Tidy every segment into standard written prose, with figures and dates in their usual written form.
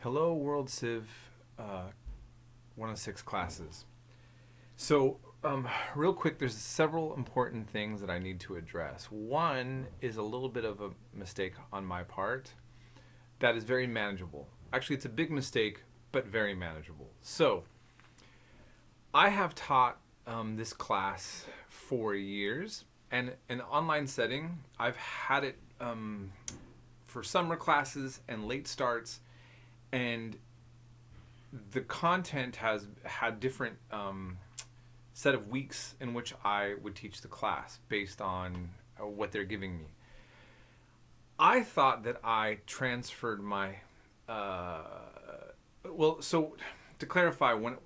Hello, World Civ 106 classes. So, real quick, there's several important things that I need to address. One is a little bit of a mistake on my part that is very manageable. Actually, it's a big mistake, but very manageable. So, I have taught this class for years, and in an online setting, I've had it for summer classes and late starts, and the content has had different set of weeks in which I would teach the class based on what they're giving me. I thought that I transferred my so to clarify, when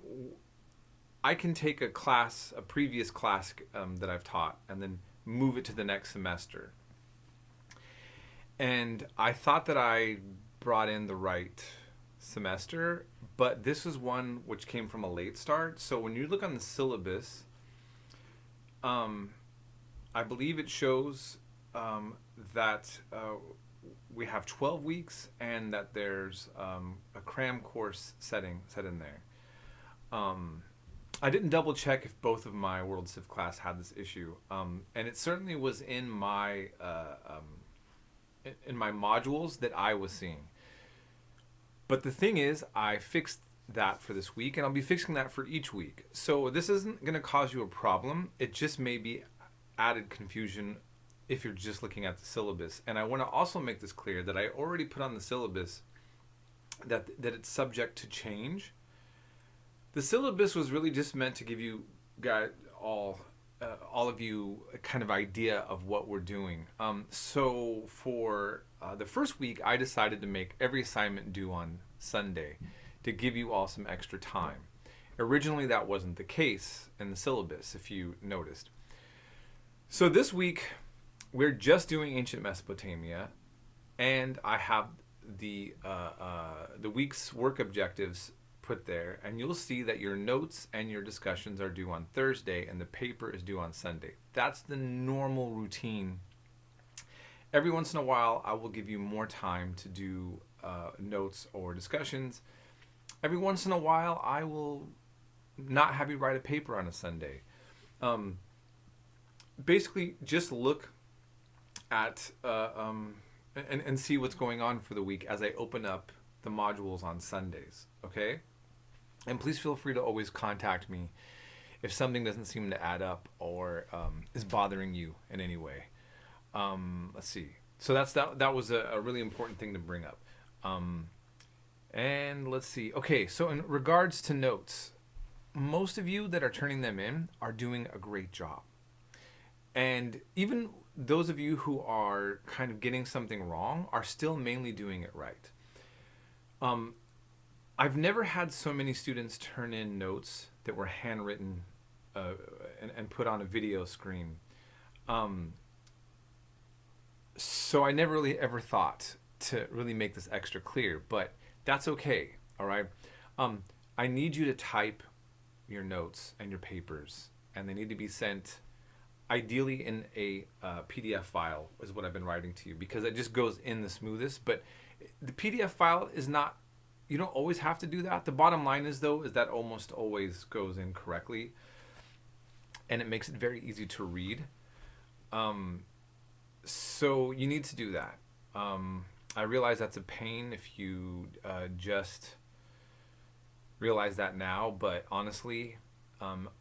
I can take a class, a previous class that I've taught, and then move it to the next semester. And I thought that I brought in the right semester, but this is one which came from a late start. So when you look on the syllabus, I believe it shows that we have 12 weeks and that there's a cram course set in there. I didn't double check if both of my World Civ class had this issue, and it certainly was in my modules that I was seeing. But the thing is, I fixed that for this week, and I'll be fixing that for each week. So this isn't going to cause you a problem. It just may be added confusion if you're just looking at the syllabus. And I want to also make this clear that I already put on the syllabus that it's subject to change. The syllabus was really just meant to give you guys all of you a kind of idea of what we're doing. So for the first week, I decided to make every assignment due on Sunday to give you all some extra time. Originally, that wasn't the case in the syllabus, if you noticed. So this week, we're just doing ancient Mesopotamia, and I have the week's work objectives put there, and you'll see that your notes and your discussions are due on Thursday and the paper is due on Sunday. That's the normal routine. Every once in a while, I will give you more time to do notes or discussions. Every once in a while, I will not have you write a paper on a Sunday. Basically, just look at and see what's going on for the week as I open up the modules on Sundays, okay? And please feel free to always contact me if something doesn't seem to add up or is bothering you in any way. Let's see. So that was a really important thing to bring up. And let's see. Okay, so in regards to notes, most of you that are turning them in are doing a great job. And even those of you who are kind of getting something wrong are still mainly doing it right. I've never had so many students turn in notes that were handwritten and put on a video screen. So I never really ever thought to really make this extra clear, but that's okay, all right? I need you to type your notes and your papers, and they need to be sent ideally in a PDF file is what I've been writing to you, because it just goes in the smoothest. But the PDF file is not, you don't always have to do that. The bottom line is, though, is that almost always goes in correctly, and it makes it very easy to read. So you need to do that. I realize that's a pain if you just realize that now, but honestly,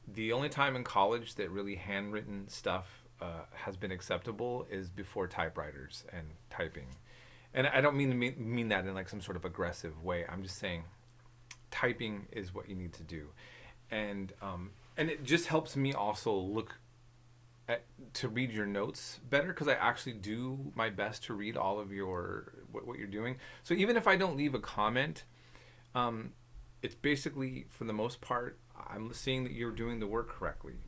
the only time in college that really handwritten stuff has been acceptable is before typewriters and typing. And I don't mean that in like some sort of aggressive way. I'm just saying typing is what you need to do. And it just helps me also look to read your notes better, because I actually do my best to read all of your what you're doing. So even if I don't leave a comment, it's basically, for the most part, I'm seeing that you're doing the work correctly.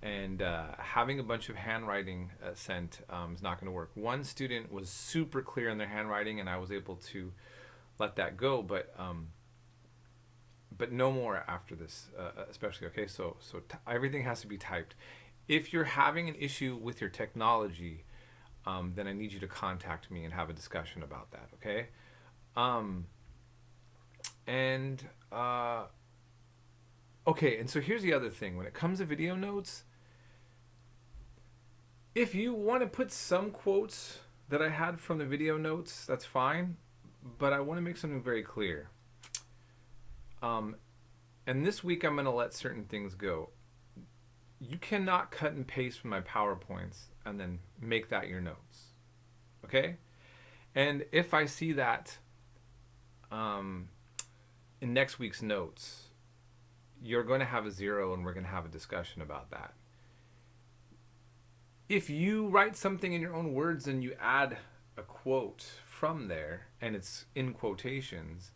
And having a bunch of handwriting sent is not going to work. One student was super clear in their handwriting, and I was able to let that go, but no more after this, especially. Okay, so everything has to be typed. If you're having an issue with your technology, then I need you to contact me and have a discussion about that, okay? And okay, and so here's the other thing. When it comes to video notes, if you want to put some quotes that I had from the video notes, that's fine. But I want to make something very clear. And this week I'm going to let certain things go. You cannot cut and paste from my PowerPoints and then make that your notes. Okay? And if I see that in next week's notes, you're going to have a 0 and we're going to have a discussion about that. If you write something in your own words and you add a quote from there and it's in quotations,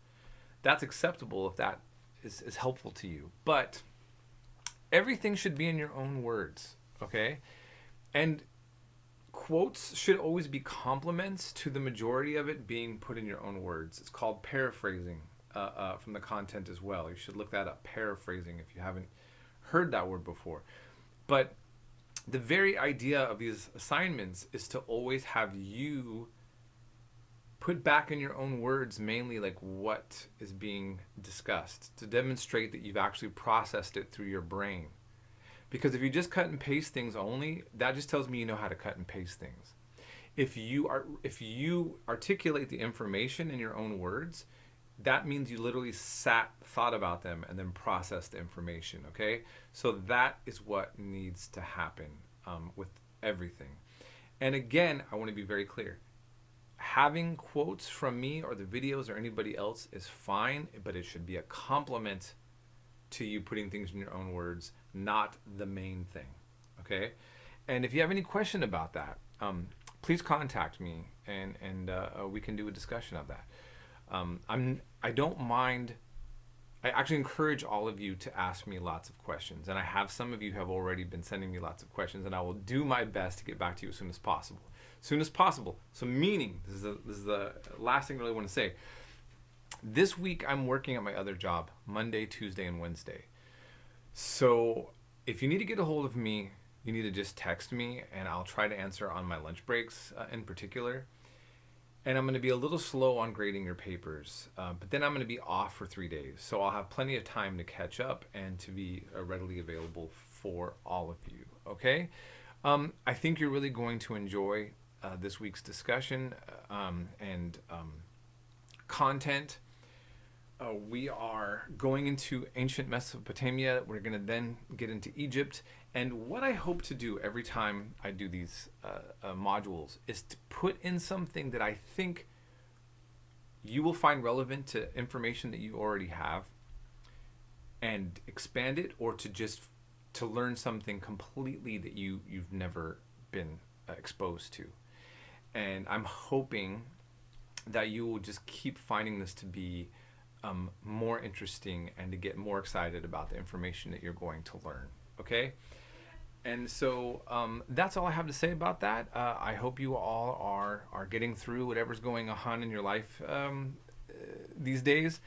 that's acceptable if that is helpful to you. But everything should be in your own words, okay? And quotes should always be complements to the majority of it being put in your own words. It's called paraphrasing from the content as well. You should look that up, paraphrasing, if you haven't heard that word before. But the very idea of these assignments is to always have you put back in your own words mainly like what is being discussed, to demonstrate that you've actually processed it through your brain. Because if you just cut and paste things only, that just tells me you know how to cut and paste things. If you articulate the information in your own words, that means you literally thought about them, and then processed the information, okay? So that is what needs to happen with everything. And again, I want to be very clear. Having quotes from me or the videos or anybody else is fine, but it should be a complement to you putting things in your own words, not the main thing, okay? And if you have any question about that, please contact me, and we can do a discussion of that. I don't mind. I actually encourage all of you to ask me lots of questions, and I have some of you have already been sending me lots of questions, and I will do my best to get back to you as soon as possible. Soon as possible. So meaning, this is the last thing I really want to say. This week I'm working at my other job, Monday, Tuesday, and Wednesday. So if you need to get a hold of me, you need to just text me, and I'll try to answer on my lunch breaks in particular. And I'm going to be a little slow on grading your papers, but then I'm going to be off for 3 days. So I'll have plenty of time to catch up and to be readily available for all of you, okay? I think you're really going to enjoy this week's discussion and content. We are going into ancient Mesopotamia. We're going to then get into Egypt. And what I hope to do every time I do these modules is to put in something that I think you will find relevant to information that you already have and expand it, or to learn something completely that you've never been exposed to. And I'm hoping that you will just keep finding this to be more interesting and to get more excited about the information that you're going to learn, okay? And so that's all I have to say about that. I hope you all are getting through whatever's going on in your life these days.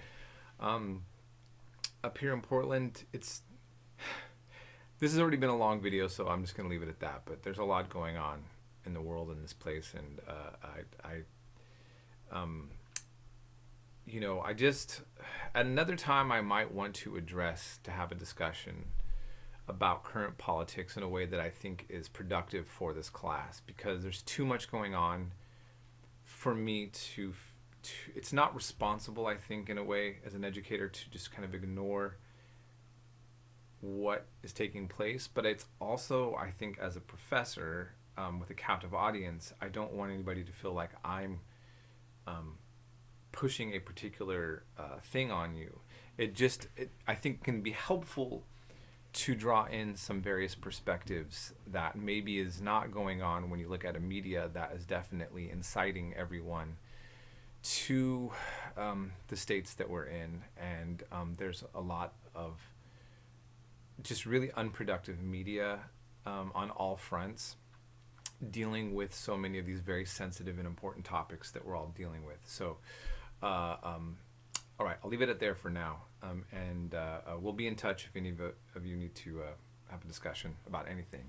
Up here in Portland, this has already been a long video, so I'm just going to leave it at that. But there's a lot going on in the world in this place, and I just, at another time, I might want to have a discussion about current politics in a way that I think is productive for this class, because there's too much going on for me to it's not responsible, I think, in a way, as an educator, to just kind of ignore what is taking place. But it's also, I think, as a professor with a captive audience, I don't want anybody to feel like I'm pushing a particular thing on you. I think can be helpful to draw in some various perspectives that maybe is not going on when you look at a media that is definitely inciting everyone to the states that we're in. And there's a lot of just really unproductive media on all fronts, dealing with so many of these very sensitive and important topics that we're all dealing with. So all right, I'll leave it at there for now, and we'll be in touch if any of you need to have a discussion about anything.